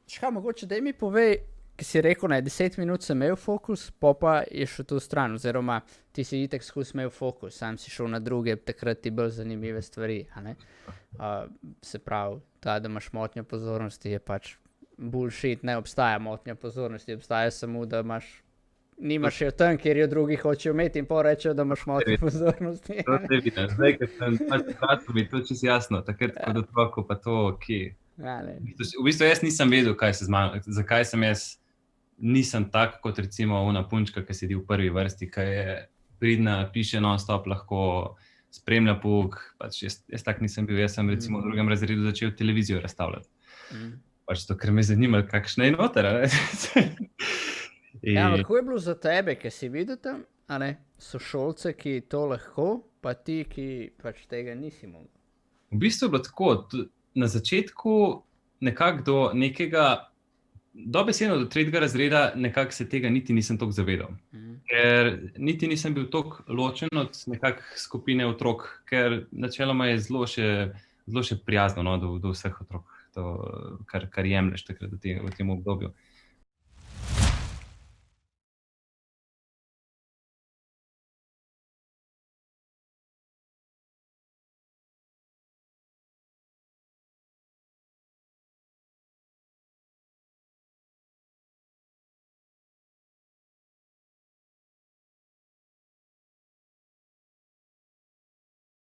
Škaj, mogoče da mi povej, ki si rekel, ne, 10 minut sem imel fokus, pa je šel tu stran, oziroma ti si itek skus imel fokus, sam si šel na druge, takrat ti bolj zanimive stvari, a ne? Se pravi, ta, da imaš motnjo pozornosti, je pač bullshit, ne obstaja motnja pozornosti, obstaja samo, da nimaš jo tam, kjer jo drugi hočejo imeti in pa rečejo, da imaš motnjo pozornosti. To te vidim, zdaj, ker sem pač kratko, mi je to čisto jasno, takrat kot otrok, pa to, ki... V bistvu jaz nisem vedel, zakaj sem jaz nisem tak, kot recimo ona punčka, ki sedi v prvi vrsti, ki je pridna, piše non-stop, lahko spremlja pouk, pač jaz tak nisem bil, jaz sem recimo v drugem razredu začel televizijo razstavljati. Pač to, ker me zanima, kakšna je noter, Ja, kako je bilo za tebe, ki si videl tam, sošolce, ki to lahko, pa ti, ki pač tega nisi mogel? V bistvu je bilo tako, na začetku nekako do nekega, dobesedno do 3. razreda nekako se tega niti nisem toliko zavedal. Ker niti nisem bil toliko ločen od nekak skupine otrok, ker načeloma je zelo še prijazno do vseh otrok, kar jemlješ takrat v tem obdobju.